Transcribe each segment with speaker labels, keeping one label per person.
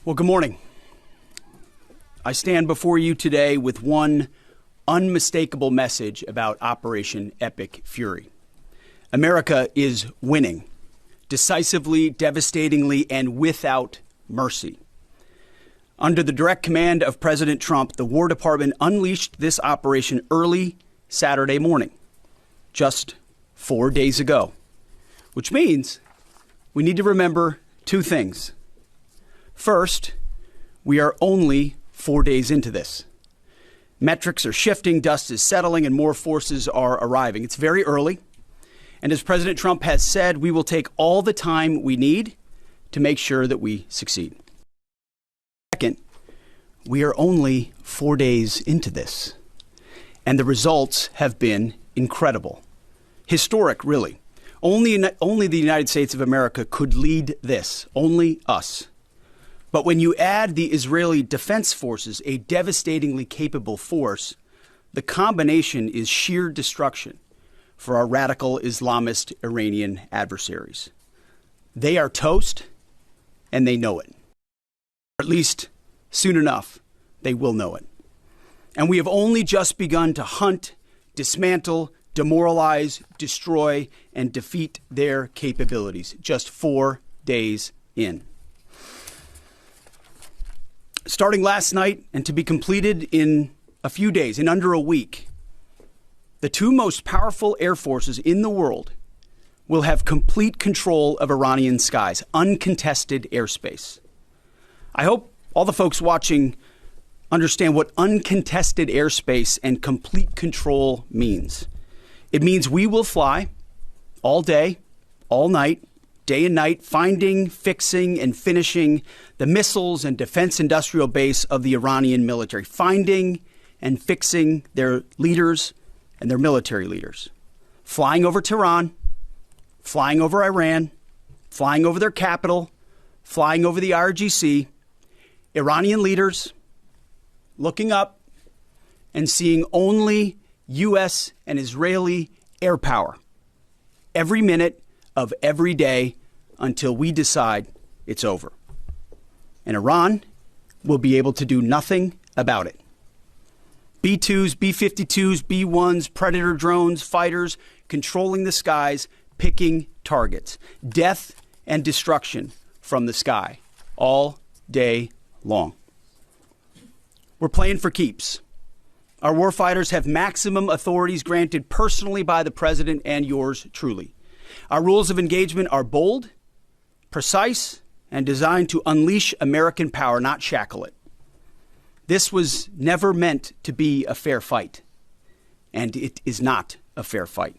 Speaker 1: Well, good morning. I stand before you today with one unmistakable message about Operation Epic Fury. America is winning, decisively, devastatingly, and without mercy. Under the direct command of President Trump, the War Department unleashed this operation early Saturday morning, just 4 days ago, which means we need to remember two things. First, we are only 4 days into this. Metrics are shifting, dust is settling, and more forces are arriving. It's very early. And as President Trump has said, we will take all the time we need to make sure that we succeed. Second, we are only 4 days into this. And the results have been incredible. Historic, really. Only the United States of America could lead this. Only us. But when you add the Israeli Defense Forces, a devastatingly capable force, the combination is sheer destruction for our radical Islamist Iranian adversaries. They are toast, and they know it. Or at least, soon enough, they will know it. And we have only just begun to hunt, dismantle, demoralize, destroy, and defeat their capabilities. Just 4 days in. Starting last night and to be completed in a few days, in under a week, the two most powerful air forces in the world will have complete control of Iranian skies, uncontested airspace. I hope all the folks watching understand what uncontested airspace and complete control means. It means we will fly all day, all night, day and night, finding, fixing, and finishing the missiles and defense industrial base of the Iranian military, finding and fixing their leaders and their military leaders, flying over Tehran, flying over Iran, flying over their capital, flying over the IRGC, Iranian leaders looking up and seeing only U.S. and Israeli air power every minute of every day until we decide it's over. And Iran will be able to do nothing about it. B-2s, B-52s, B-1s, Predator drones, fighters, controlling the skies, picking targets. Death and destruction from the sky all day long. We're playing for keeps. Our warfighters have maximum authorities granted personally by the president and yours truly. Our rules of engagement are bold, precise, and designed to unleash American power, not shackle it. This was never meant to be a fair fight, and it is not a fair fight.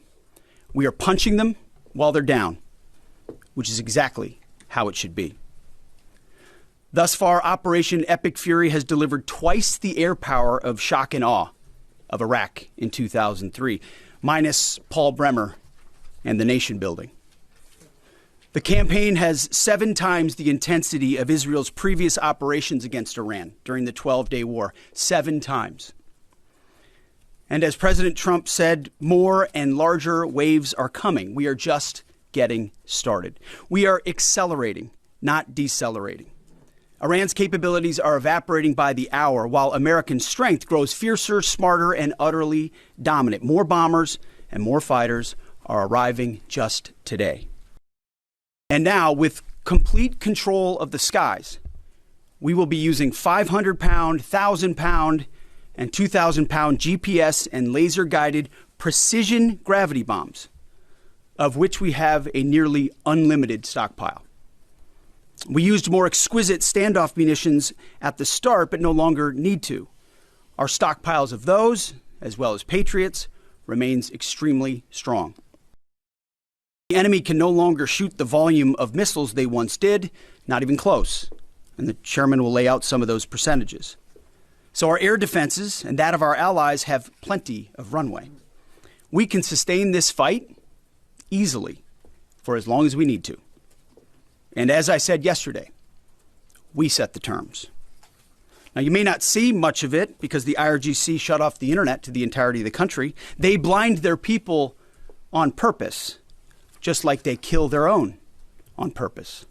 Speaker 1: We are punching them while they're down, which is exactly how it should be. Thus far, Operation Epic Fury has delivered twice the air power of shock and awe of Iraq in 2003, minus Paul Bremer and the nation building. The campaign has 7 times the intensity of Israel's previous operations against Iran during the 12-day war. 7 times. And as President Trump said, more and larger waves are coming. We are just getting started. We are accelerating, not decelerating. Iran's capabilities are evaporating by the hour, while American strength grows fiercer, smarter, and utterly dominant. More bombers and more fighters are arriving just today. And now, with complete control of the skies, we will be using 500-pound, 1,000-pound, and 2,000-pound GPS and laser-guided precision gravity bombs, of which we have a nearly unlimited stockpile. We used more exquisite standoff munitions at the start, but no longer need to. Our stockpiles of those, as well as Patriots, remains extremely strong. The enemy can no longer shoot the volume of missiles they once did, not even close. And the chairman will lay out some of those percentages. So our air defenses and that of our allies have plenty of runway. We can sustain this fight easily for as long as we need to. And as I said yesterday, we set the terms. Now, you may not see much of it because the IRGC shut off the internet to the entirety of the country. They blind their people on purpose, just like they kill their own on purpose.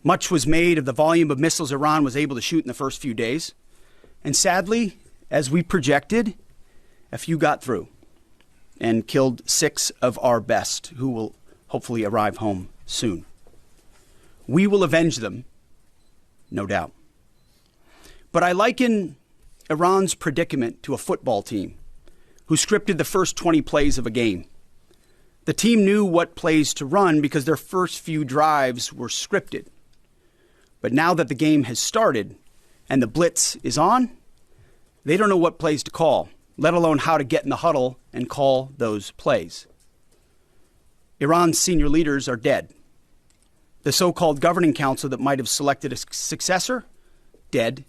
Speaker 1: Much was made of the volume of missiles Iran was able to shoot in the first few days. And sadly, as we projected, a few got through and killed 6 of our best, who will hopefully arrive home soon. We will avenge them, no doubt. But I liken Iran's predicament to a football team who scripted the first 20 plays of a game. The team knew what plays to run because their first few drives were scripted. But now that the game has started and the blitz is on, they don't know what plays to call, let alone how to get in the huddle and call those plays. Iran's senior leaders are dead. The so-called governing council that might have selected a successor, dead,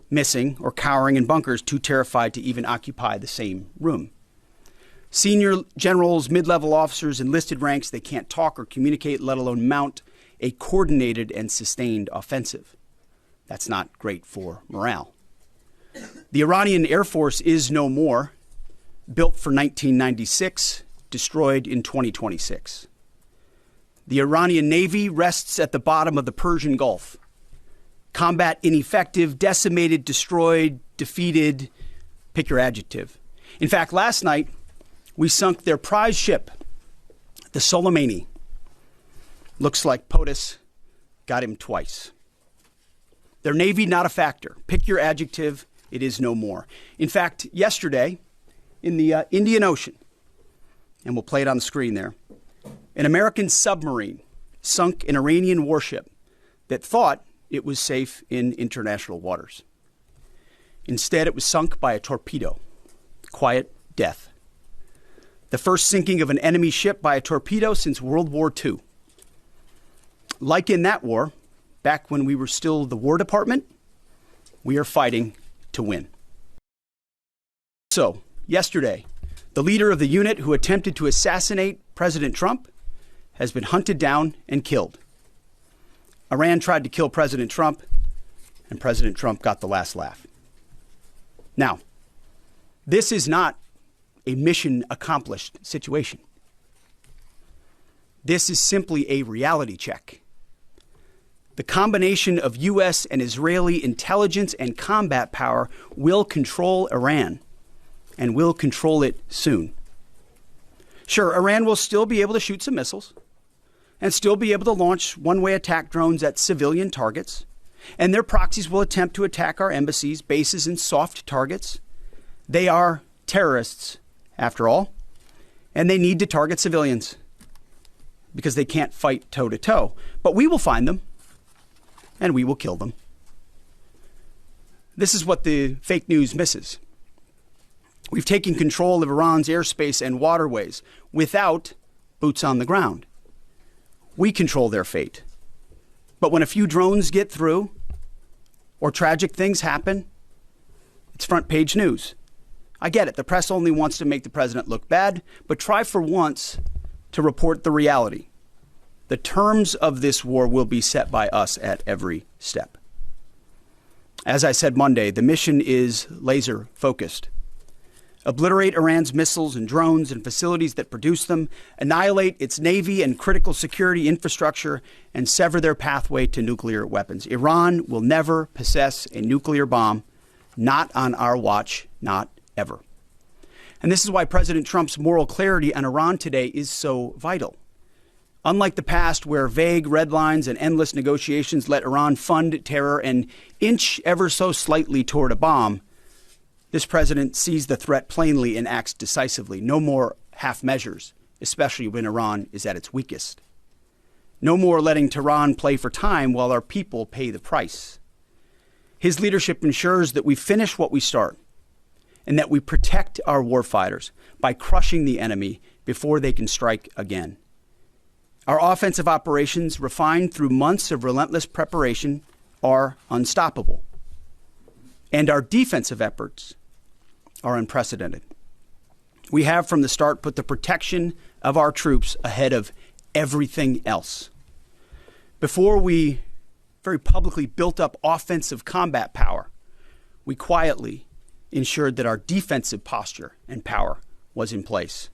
Speaker 1: missing, or cowering in bunkers, too terrified to even occupy the same room. Senior generals, mid-level officers, enlisted ranks, they can't talk or communicate, let alone mount a coordinated and sustained offensive. That's not great for morale. The Iranian Air Force is no more, built for 1996, destroyed in 2026. The Iranian Navy rests at the bottom of the Persian Gulf. Combat ineffective, decimated, destroyed, defeated, pick your adjective. In fact, last night, we sunk their prize ship, the Soleimani. Looks like POTUS got him twice. Their Navy, not a factor. Pick your adjective, it is no more. In fact, yesterday, in the Indian Ocean, and we'll play it on the screen there, an American submarine sunk an Iranian warship that thought it was safe in international waters. Instead, it was sunk by a torpedo. Quiet death. The first sinking of an enemy ship by a torpedo since World War II. Like in that war, back when we were still the War Department, we are fighting to win. So, yesterday, the leader of the unit who attempted to assassinate President Trump has been hunted down and killed. Iran tried to kill President Trump, and President Trump got the last laugh. Now, this is not a mission accomplished situation. This is simply a reality check. The combination of U.S. and Israeli intelligence and combat power will control Iran, and will control it soon. Sure, Iran will still be able to shoot some missiles and still be able to launch one-way attack drones at civilian targets, and their proxies will attempt to attack our embassies, bases, and soft targets. They are terrorists, after all, and they need to target civilians because they can't fight toe-to-toe. But we will find them, and we will kill them. This is what the fake news misses. We've taken control of Iran's airspace and waterways without boots on the ground. We control their fate. But when a few drones get through or tragic things happen, it's front page news. I get it. The press only wants to make the president look bad, but try for once to report the reality. The terms of this war will be set by us at every step. As I said Monday, the mission is laser focused. Obliterate Iran's missiles and drones and facilities that produce them, annihilate its navy and critical security infrastructure, and sever their pathway to nuclear weapons. Iran will never possess a nuclear bomb, not on our watch, not ever. And this is why President Trump's moral clarity on Iran today is so vital. Unlike the past, where vague red lines and endless negotiations let Iran fund terror and inch ever so slightly toward a bomb, this president sees the threat plainly and acts decisively. No more half measures, especially when Iran is at its weakest. No more letting Tehran play for time while our people pay the price. His leadership ensures that we finish what we start and that we protect our warfighters by crushing the enemy before they can strike again. Our offensive operations, refined through months of relentless preparation, are unstoppable. And our defensive efforts are unprecedented. We have from the start put the protection of our troops ahead of everything else. Before we very publicly built up offensive combat power, we quietly ensured that our defensive posture and power was in place.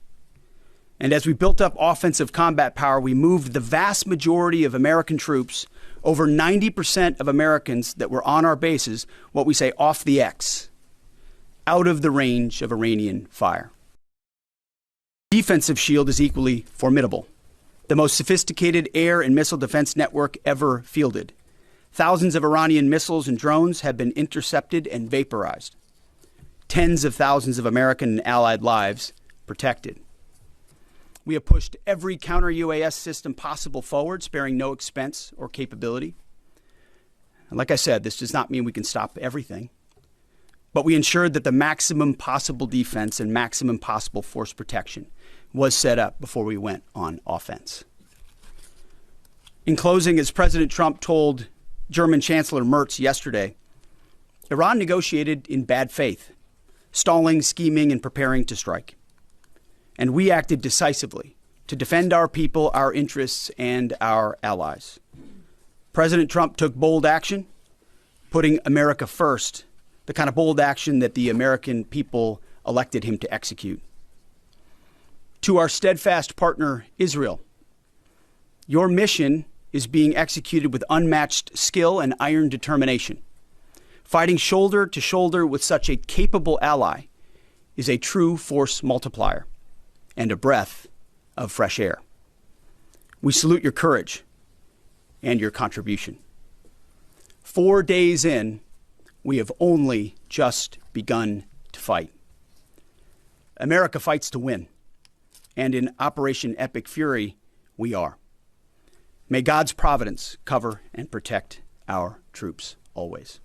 Speaker 1: And as we built up offensive combat power, we moved the vast majority of American troops over 90% of Americans that were on our bases, what we say off the X, out of the range of Iranian fire. Defensive shield is equally formidable. The most sophisticated air and missile defense network ever fielded. Thousands of Iranian missiles and drones have been intercepted and vaporized. Tens of thousands of American and allied lives protected. We have pushed every counter-UAS system possible forward, sparing no expense or capability. And like I said, this does not mean we can stop everything, but we ensured that the maximum possible defense and maximum possible force protection was set up before we went on offense. In closing, as President Trump told German Chancellor Merz yesterday, Iran negotiated in bad faith, stalling, scheming, and preparing to strike. And we acted decisively to defend our people, our interests, and our allies. President Trump took bold action, putting America first, the kind of bold action that the American people elected him to execute. To our steadfast partner, Israel, your mission is being executed with unmatched skill and iron determination. Fighting shoulder to shoulder with such a capable ally is a true force multiplier and a breath of fresh air. We salute your courage and your contribution. 4 days in, we have only just begun to fight. America fights to win, and in Operation Epic Fury, we are. May God's providence cover and protect our troops always.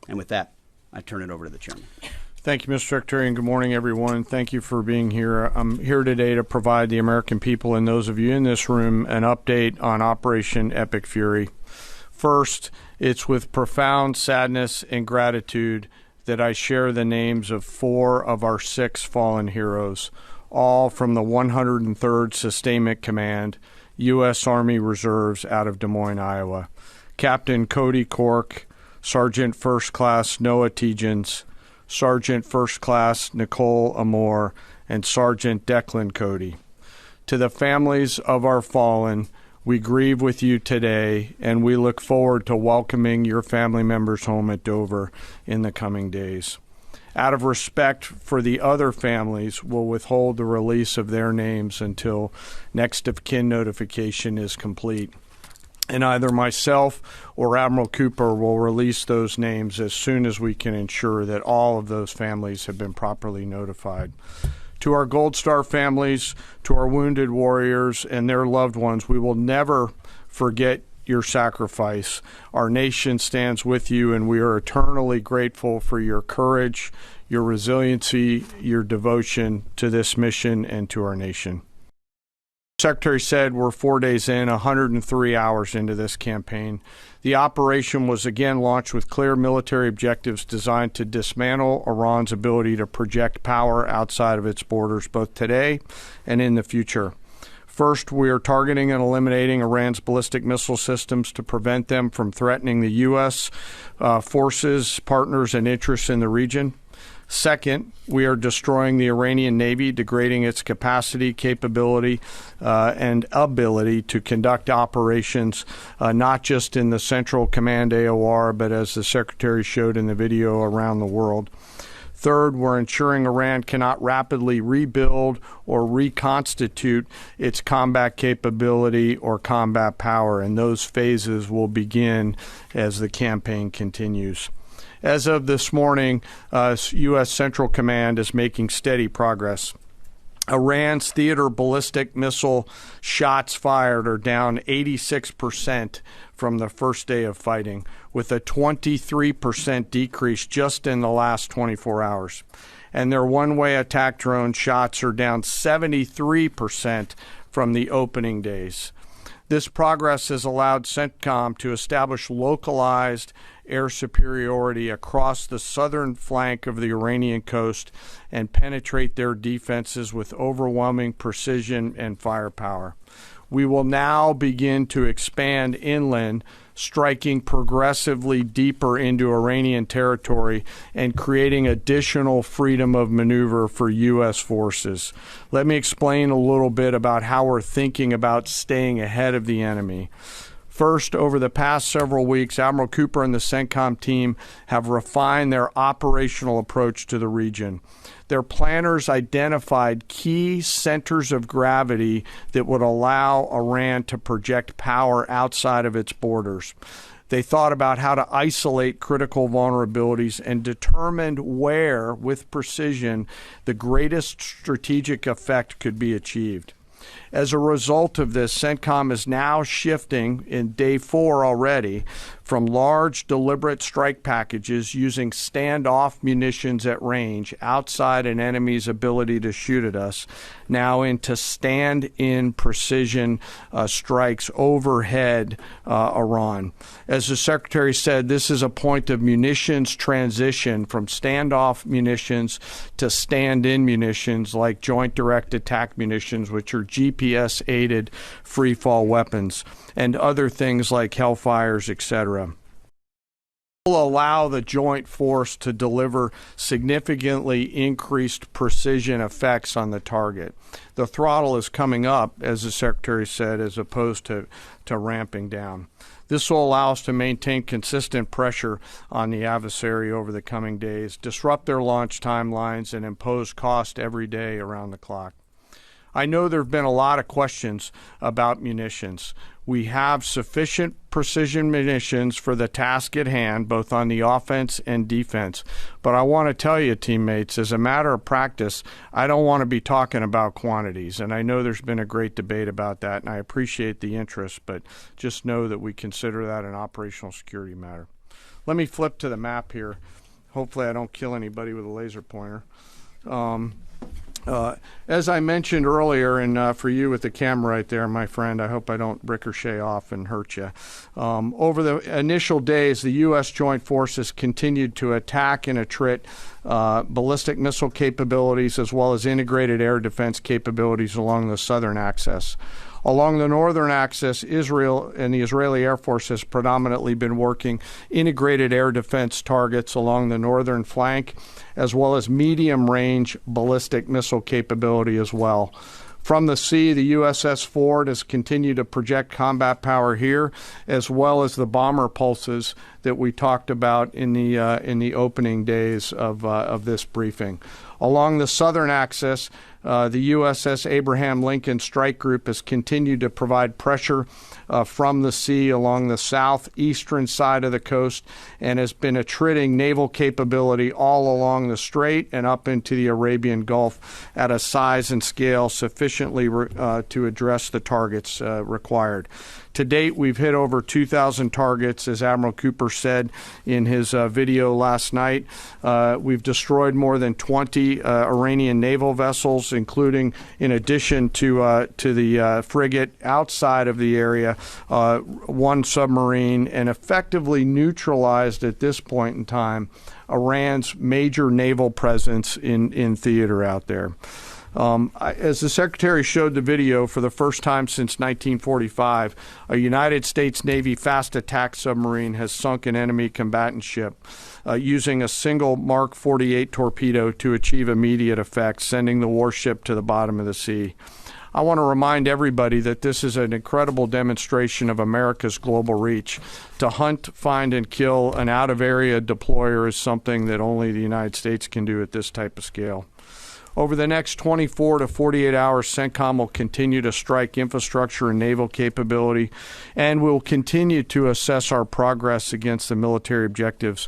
Speaker 1: And with that, I turn it over to the chairman.
Speaker 2: Thank you, Mr. Secretary, and good morning, everyone. Thank you for being here. I'm here today to provide the American people and those of you in this room an update on Operation Epic Fury. First, it's with profound sadness and gratitude that I share the names of 4 of our 6 fallen heroes, all from the 103rd Sustainment Command, U.S. Army Reserves out of Des Moines, Iowa. Captain Cody Cork, Sergeant First Class Noah Tegens, Sergeant First Class Nicole Amore, and Sergeant Declan Cody. To the families of our fallen, we grieve with you today, and we look forward to welcoming your family members home at Dover in the coming days. Out of respect for the other families, we'll withhold the release of their names until next of kin notification is complete. And either myself or Admiral Cooper will release those names as soon as we can ensure that all of those families have been properly notified. To our Gold Star families, to our wounded warriors and their loved ones, we will never forget your sacrifice. Our nation stands with you, and we are eternally grateful for your courage, your resiliency, your devotion to this mission and to our nation. Secretary said we're 4 days in, 103 hours into this campaign. The operation was again launched with clear military objectives designed to dismantle Iran's ability to project power outside of its borders, both today and in the future. First, we are targeting and eliminating Iran's ballistic missile systems to prevent them from threatening the U.S. Forces, partners, and interests in the region. Second, we are destroying the Iranian Navy, degrading its capacity, capability, and ability to conduct operations, not just in the Central Command AOR, but as the Secretary showed in the video, around the world. Third, we're ensuring Iran cannot rapidly rebuild or reconstitute its combat capability or combat power, and those phases will begin as the campaign continues. As of this morning, U.S. Central Command is making steady progress. Iran's theater ballistic missile shots fired are down 86% from the first day of fighting, with a 23% decrease just in the last 24 hours. And their one-way attack drone shots are down 73% from the opening days. This progress has allowed CENTCOM to establish localized air superiority across the southern flank of the Iranian coast and penetrate their defenses with overwhelming precision and firepower. We will now begin to expand inland, striking progressively deeper into Iranian territory and creating additional freedom of maneuver for U.S. forces. Let me explain a little bit about how we're thinking about staying ahead of the enemy. First, over the past several weeks, Admiral Cooper and the CENTCOM team have refined their operational approach to the region. Their planners identified key centers of gravity that would allow Iran to project power outside of its borders. They thought about how to isolate critical vulnerabilities and determined where, with precision, the greatest strategic effect could be achieved. As a result of this, CENTCOM is now shifting in day 4 already from large, deliberate strike packages using standoff munitions at range outside an enemy's ability to shoot at us, now into stand-in precision strikes overhead Iran. As the Secretary said, this is a point of munitions transition from standoff munitions to stand-in munitions like Joint Direct Attack munitions, which are GPS-aided free-fall weapons, and other things like Hellfires, etc. Will allow the joint force to deliver significantly increased precision effects on the target. The throttle is coming up, as the Secretary said, as opposed to ramping down. This will allow us to maintain consistent pressure on the adversary over the coming days, disrupt their launch timelines, and impose cost every day around the clock. I know there have been a lot of questions about munitions. We have sufficient precision munitions for the task at hand, both on the offense and defense. But I want to tell you, teammates, as a matter of practice, I don't want to be talking about quantities. And I know there's been a great debate about that, and I appreciate the interest, but just know that we consider that an operational security matter. Let me flip to the map here. Hopefully I don't kill anybody with a laser pointer. As I mentioned earlier, and for you with the camera right there, my friend, I hope I don't ricochet off and hurt you. Over the initial days, the U.S. Joint Forces continued to attack and attrit ballistic missile capabilities as well as integrated air defense capabilities along the southern axis. Along the northern axis, Israel and the Israeli Air Force has predominantly been working integrated air defense targets along the northern flank, as well as medium-range ballistic missile capability as well. From the sea, the USS Ford has continued to project combat power here, as well as the bomber pulses that we talked about in the opening days of this briefing. Along the southern axis, the USS Abraham Lincoln Strike Group has continued to provide pressure from the sea along the southeastern side of the coast and has been attriting naval capability all along the strait and up into the Arabian Gulf at a size and scale sufficiently to address the targets required. To date, we've hit over 2,000 targets, as Admiral Cooper said in his video last night. We've destroyed more than 20 Iranian naval vessels, including, in addition to the frigate outside of the area, one submarine, and effectively neutralized at this point in time Iran's major naval presence in theater out there. As the Secretary showed the video, for the first time since 1945, a United States Navy fast attack submarine has sunk an enemy combatant ship using a single Mark 48 torpedo to achieve immediate effect, sending the warship to the bottom of the sea. I want to remind everybody that this is an incredible demonstration of America's global reach. To hunt, find, and kill an out-of-area deployer is something that only the United States can do at this type of scale. Over the next 24 to 48 hours, CENTCOM will continue to strike infrastructure and naval capability, and will continue to assess our progress against the military objectives.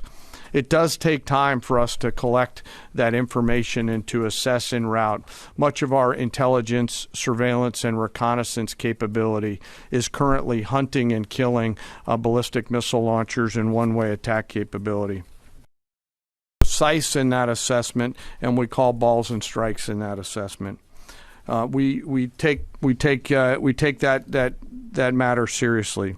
Speaker 2: It does take time for us to collect that information and to assess en route. Much of our intelligence, surveillance, and reconnaissance capability is currently hunting and killing ballistic missile launchers and one-way attack capability. Precise in that assessment, and we call balls and strikes in that assessment. We take that matter seriously.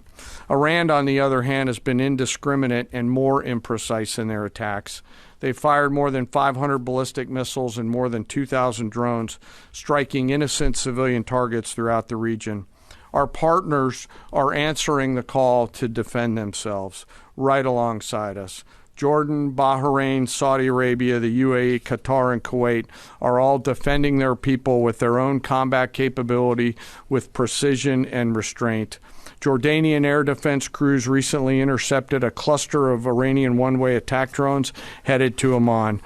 Speaker 2: Iran, on the other hand, has been indiscriminate and more imprecise in their attacks. They fired more than 500 ballistic missiles and more than 2,000 drones, striking innocent civilian targets throughout the region. Our partners are answering the call to defend themselves right alongside us. Jordan, Bahrain, Saudi Arabia, the UAE, Qatar, and Kuwait are all defending their people with their own combat capability, with precision and restraint. Jordanian air defense crews recently intercepted a cluster of Iranian one-way attack drones headed to Amman.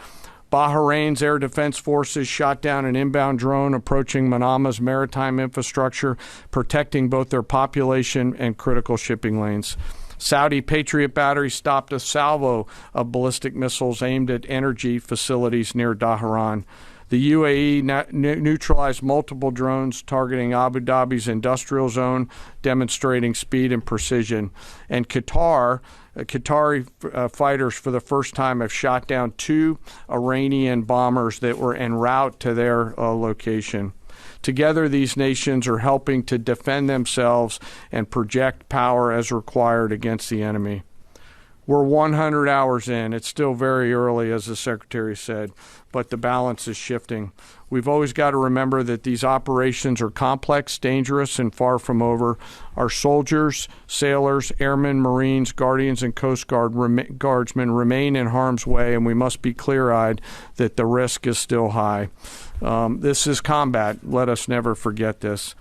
Speaker 2: Bahrain's air defense forces shot down an inbound drone approaching Manama's maritime infrastructure, protecting both their population and critical shipping lanes. Saudi Patriot batteries stopped a salvo of ballistic missiles aimed at energy facilities near Dhahran. The UAE neutralized multiple drones targeting Abu Dhabi's industrial zone, demonstrating speed and precision. And Qatari fighters for the first time have shot down 2 Iranian bombers that were en route to their location. Together, these nations are helping to defend themselves and project power as required against the enemy. We're 100 hours in. It's still very early, as the Secretary said, but the balance is shifting. We've always got to remember that these operations are complex, dangerous, and far from over. Our soldiers, sailors, airmen, Marines, Guardians, and Coast Guardsmen remain in harm's way, and we must be clear-eyed that the risk is still high. This is combat. Let us never forget this.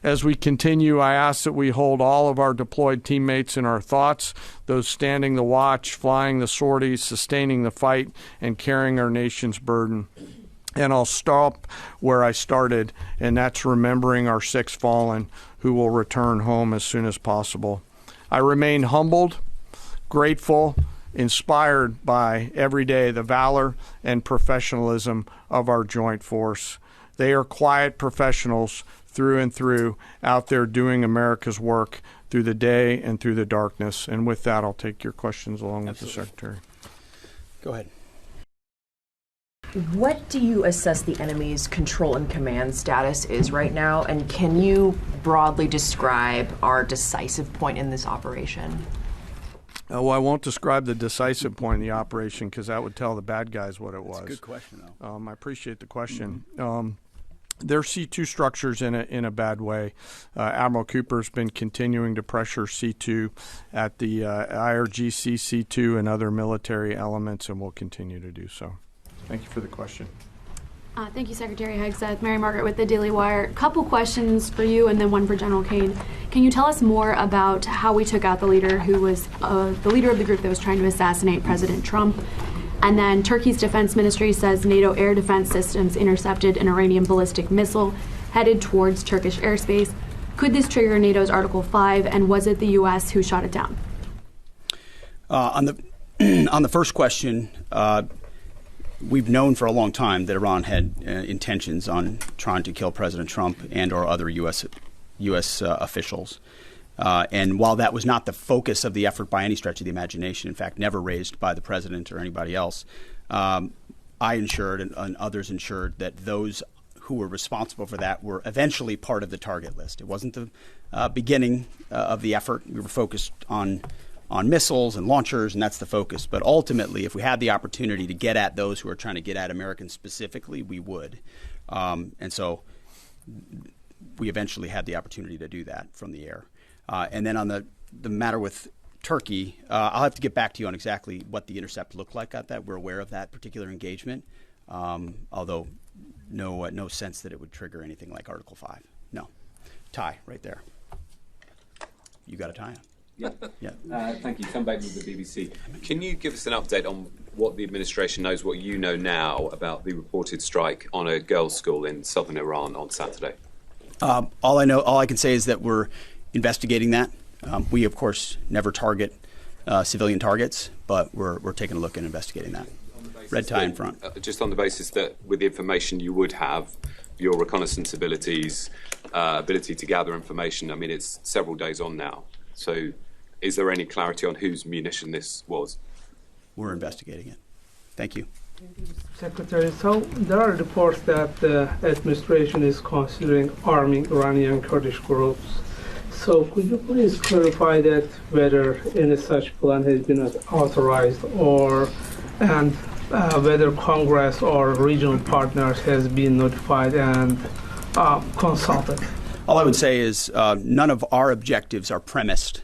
Speaker 2: As we continue, I ask that we hold all of our deployed teammates in our thoughts, those standing the watch, flying the sorties, sustaining the fight, and carrying our nation's burden. And I'll stop where I started, and that's remembering our 6 fallen who will return home as soon as possible. I remain humbled, grateful, inspired by every day the valor and professionalism of our joint force. They are quiet professionals through and through, out there doing America's work through the day and through the darkness. And with that, I'll take your questions along with the Secretary.
Speaker 1: Go ahead.
Speaker 3: What do you assess the enemy's control and command status is right now? And can you broadly describe our decisive point in this operation?
Speaker 2: Well, I won't describe the decisive point in the operation because that would tell the bad guys what it was.
Speaker 1: That's a good question, though.
Speaker 2: I appreciate the question. They're C2 structures in a bad way. Admiral Cooper's been continuing to pressure C2 at the IRGC C2 and other military elements, and will continue to do so. Thank you for the question.
Speaker 4: Thank you, Secretary Hegseth. Mary Margaret with the Daily Wire. Couple questions for you and then one for General Caine. Can you tell us more about how we took out the leader who was the leader of the group that was trying to assassinate President Trump? And then Turkey's defense ministry says NATO air defense systems intercepted an Iranian ballistic missile headed towards Turkish airspace. Could this trigger NATO's Article 5, and was it the U.S. who shot it down?
Speaker 1: On the first question, we've known for a long time that Iran had intentions on trying to kill President Trump and or other U.S. Officials. And while that was not the focus of the effort by any stretch of the imagination, in fact, never raised by the president or anybody else, I ensured and others ensured that those who were responsible for that were eventually part of the target list. It wasn't the beginning of the effort. We were focused on missiles and launchers, and that's the focus. But ultimately, if we had the opportunity to get at those who are trying to get at Americans specifically, we would. And so we eventually had the opportunity to do that from the air. And then on the matter with Turkey, I'll have to get back to you on exactly what the intercept looked like at that. We're aware of that particular engagement, although no sense that it would trigger anything like Article 5. No. Tie right there. You got a tie on.
Speaker 5: Yeah. Thank you. Come back with the BBC. Can you give us an update on what the administration knows, what you know now about the reported strike on a girls' school in southern Iran on Saturday?
Speaker 1: All I can say is that we're investigating that. We, of course, never target civilian targets, but we're taking a look and investigating that. Red tie in front.
Speaker 5: Just on the basis that with the information you would have, your reconnaissance abilities, ability to gather information, I mean, it's several days on now. So is there any clarity on whose munition this was?
Speaker 1: We're investigating it. Thank you.
Speaker 6: Secretary, so there are reports that the administration is considering arming Iranian Kurdish groups. So could you please clarify that whether any such plan has been authorized and whether Congress or regional partners has been notified and consulted?
Speaker 1: All I would say is none of our objectives are premised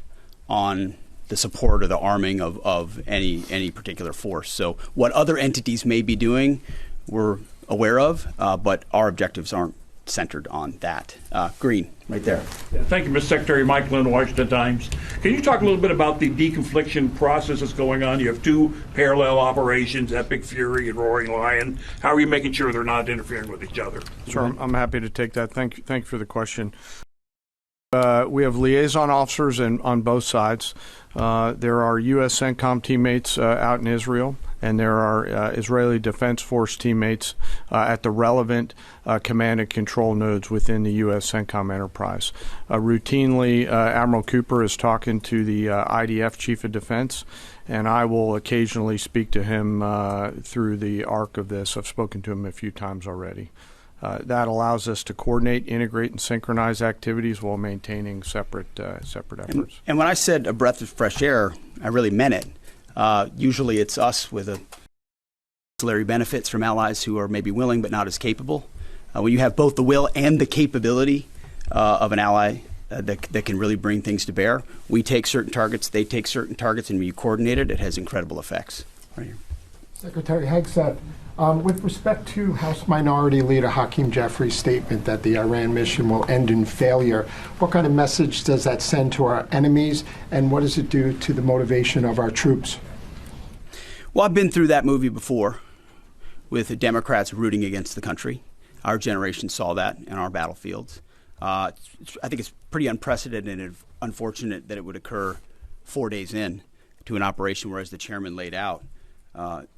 Speaker 1: on the support or the arming of any particular force. So what other entities may be doing, we're aware of, but our objectives aren't centered on that. Green, right there.
Speaker 7: Thank you, Mr. Secretary. Mike Lynn, Washington Times. Can you talk a little bit about the deconfliction process that's going on? You have two parallel operations, Epic Fury and Roaring Lion. How are you making sure they're not interfering with each other?
Speaker 2: Sure, I'm happy to take that. Thank you for the question. We have liaison officers on both sides. There are U.S. CENTCOM teammates out in Israel, and there are Israeli Defense Force teammates at the relevant command and control nodes within the U.S. CENTCOM enterprise. Routinely, Admiral Cooper is talking to the IDF Chief of Defense, and I will occasionally speak to him through the arc of this. I've spoken to him a few times already. That allows us to coordinate, integrate, and synchronize activities while maintaining separate efforts.
Speaker 1: And when I said a breath of fresh air, I really meant it. Usually it's us with ancillary benefits from allies who are maybe willing but not as capable. When you have both the will and the capability of an ally that can really bring things to bear, we take certain targets, they take certain targets, and when you coordinate it, it has incredible effects. Right here.
Speaker 8: Secretary Hegseth, with respect to House Minority Leader Hakeem Jeffries' statement that the Iran mission will end in failure, what kind of message does that send to our enemies, and what does it do to the motivation of our troops?
Speaker 1: Well, I've been through that movie before with the Democrats rooting against the country. Our generation saw that in our battlefields. I think it's pretty unprecedented and unfortunate that it would occur 4 days in to an operation where, as the chairman laid out,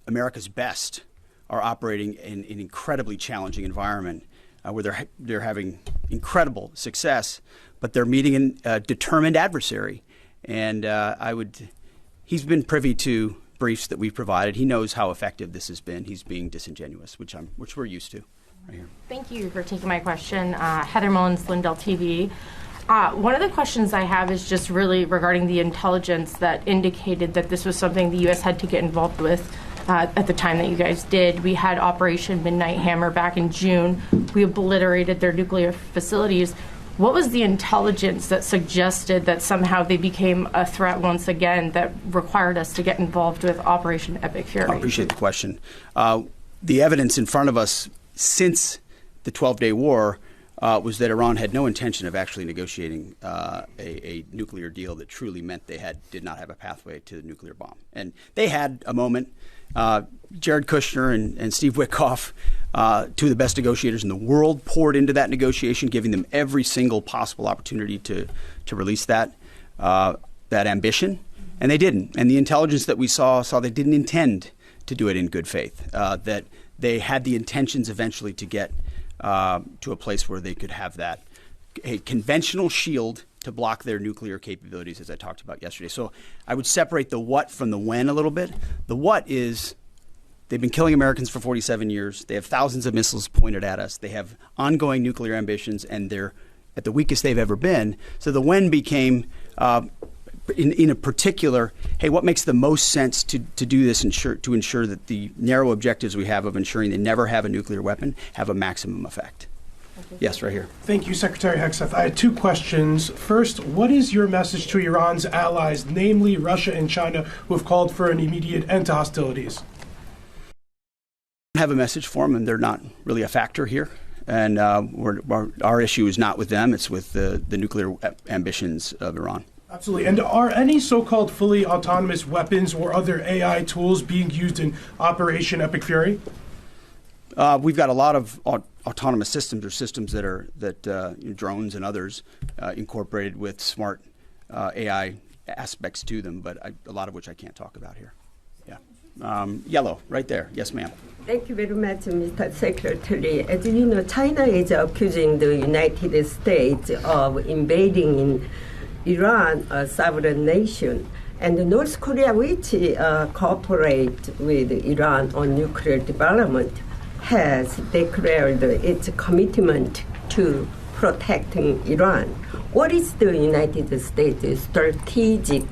Speaker 1: America's best are operating in an incredibly challenging environment where they're having incredible success, but they're meeting a determined adversary. And he's been privy to briefs that we've provided. He knows how effective this has been. He's being disingenuous, which we're used to. Right here.
Speaker 9: Thank you for taking my question. Heather Mullins, Lindell TV. One of the questions I have is just really regarding the intelligence that indicated that this was something the U.S. had to get involved with at the time that you guys did. We had Operation Midnight Hammer back in June. We obliterated their nuclear facilities. What was the intelligence that suggested that somehow they became a threat once again that required us to get involved with Operation Epic Fury?
Speaker 1: I appreciate the question. The evidence in front of us since the 12-day war was that Iran had no intention of actually negotiating a nuclear deal that truly meant they did not have a pathway to the nuclear bomb. And they had a moment. Jared Kushner and Steve Witkoff, two of the best negotiators in the world, poured into that negotiation, giving them every single possible opportunity to release that ambition. And they didn't. And the intelligence that we saw they didn't intend to do it in good faith, that they had the intentions eventually to get to a place where they could have a conventional shield to block their nuclear capabilities, as I talked about yesterday. So I would separate the what from the when a little bit. The what is they've been killing Americans for 47 years. They have thousands of missiles pointed at us. They have ongoing nuclear ambitions, and they're at the weakest they've ever been. So the when became in a particular, hey, what makes the most sense to do this to ensure that the narrow objectives we have of ensuring they never have a nuclear weapon have a maximum effect? Yes, right here.
Speaker 10: Thank you, Secretary Hegseth. I had two questions. First, what is your message to Iran's allies, namely Russia and China, who have called for an immediate end to hostilities?
Speaker 1: I have a message for them, and they're not really a factor here. And our issue is not with them. It's with the nuclear ambitions of Iran.
Speaker 10: Absolutely. And are any so-called fully autonomous weapons or other AI tools being used in Operation Epic Fury?
Speaker 1: We've got a lot of autonomous systems, or systems that drones and others incorporated with smart AI aspects to them, but a lot of which I can't talk about here. Yeah. Yellow, right there. Yes, ma'am.
Speaker 11: Thank you very much, Mr. Secretary. As you know, China is accusing the United States of invading in Iran, a sovereign nation, and North Korea, which cooperate with Iran on nuclear development, has declared its commitment to protecting Iran. What is the United States' strategic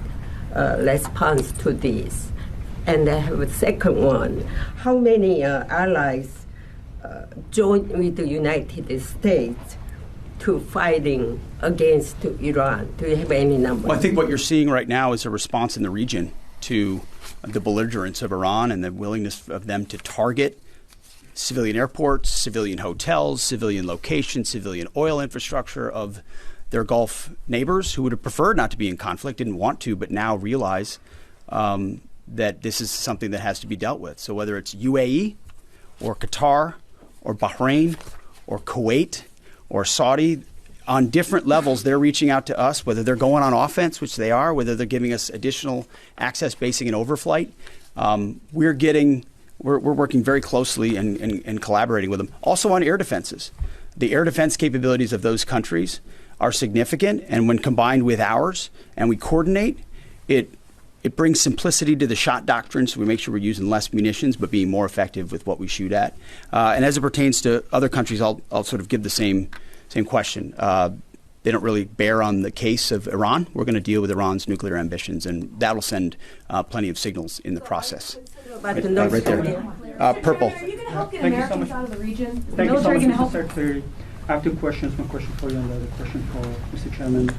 Speaker 11: response to this? And I have a second one. How many allies join with the United States to fighting against Iran? Do you have any numbers?
Speaker 1: Well, I think what you're seeing right now is a response in the region to the belligerence of Iran and the willingness of them to target civilian airports, civilian hotels, civilian locations, civilian oil infrastructure of their Gulf neighbors who would have preferred not to be in conflict, didn't want to, but now realize that this is something that has to be dealt with. So whether it's UAE or Qatar or Bahrain or Kuwait or Saudi, on different levels, they're reaching out to us, whether they're going on offense, which they are, whether they're giving us additional access, basing, and overflight. We're working very closely and collaborating with them. Also on air defenses. The air defense capabilities of those countries are significant, and when combined with ours and we coordinate, it brings simplicity to the shot doctrine, so we make sure we're using less munitions but being more effective with what we shoot at. And as it pertains to other countries, I'll sort of give the same question. They don't really bear on the case of Iran. We're going to deal with Iran's nuclear ambitions, and that'll send plenty of signals in the process. Right there. Purple.
Speaker 12: Are you going to help get Americans out of the region? Is the military going to help? Secretary. I have two questions. One question for you and the other question for Mr. Chairman.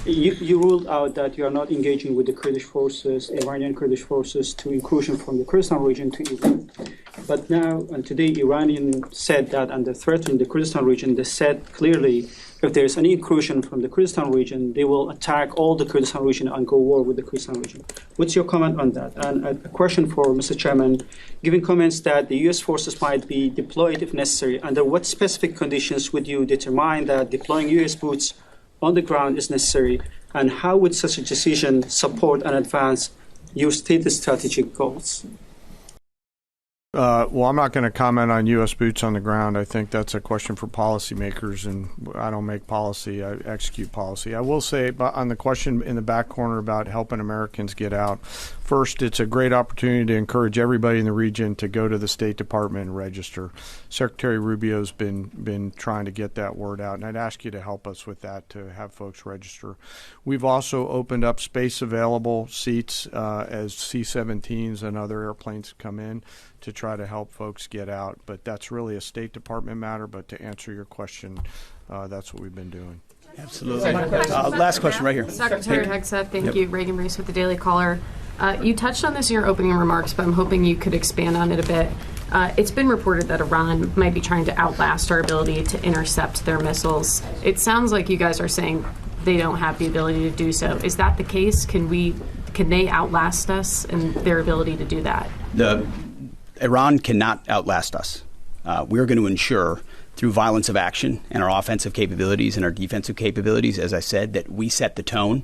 Speaker 12: You ruled out that you are not engaging with the Kurdish forces, Iranian Kurdish forces, to incursion from the Kurdistan region to Iran. But now and today, Iranian said that under threatening the Kurdistan region, they said clearly if there is any incursion from the Kurdistan region, they will attack all the Kurdistan region and go war with the Kurdistan region. What's your comment on that? And a question for Mr. Chairman, given comments that the U.S. forces might be deployed if necessary, under what specific conditions would you determine that deploying U.S. boots on the ground is necessary, and how would such a decision support and advance your stated strategic goals?
Speaker 2: Well, I'm not going to comment on U.S. boots on the ground. I think that's a question for policymakers, and I don't make policy. I execute policy. I will say on the question in the back corner about helping Americans get out, first, it's a great opportunity to encourage everybody in the region to go to the State Department and register. Secretary Rubio's been trying to get that word out, and I'd ask you to help us with that, to have folks register. We've also opened up space available seats as C-17s and other airplanes come in to try to help folks get out. But that's really a State Department matter. But to answer your question, that's what we've been doing.
Speaker 1: Absolutely. Last question right here.
Speaker 13: Secretary Hegseth, thank you. Reagan Reese with the Daily Caller. You touched on this in your opening remarks, but I'm hoping you could expand on it a bit. It's been reported that Iran might be trying to outlast our ability to intercept their missiles. It sounds like you guys are saying they don't have the ability to do so. Is that the case? Can they outlast us in their ability to do that?
Speaker 1: Iran cannot outlast us. We're going to ensure through violence of action and our offensive capabilities and our defensive capabilities, as I said, that we set the tone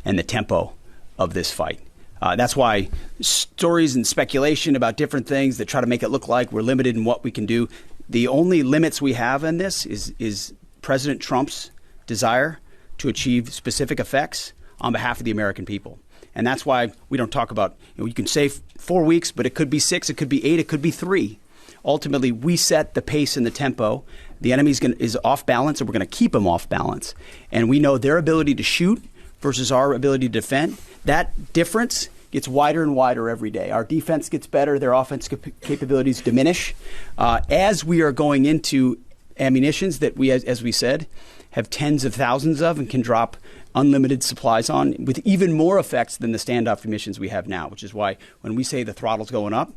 Speaker 1: and the tempo of this fight. That's why stories and speculation about different things that try to make it look like we're limited in what we can do. The only limits we have in this is President Trump's desire to achieve specific effects on behalf of the American people. And that's why we don't talk about, you can say 4 weeks, but it could be 6, it could be 8, it could be 3. Ultimately, we set the pace and the tempo. The enemy is off balance, and we're going to keep them off balance. And we know their ability to shoot versus our ability to defend. That difference gets wider and wider every day. Our defense gets better. Their offense capabilities diminish. As we are going into ammunitions that we, as we said, have tens of thousands of and can drop unlimited supplies on with even more effects than the standoff emissions we have now, which is why when we say the throttle's going up,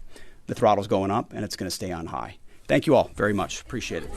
Speaker 1: the throttle's going up, and it's going to stay on high. Thank you all very much. Appreciate it.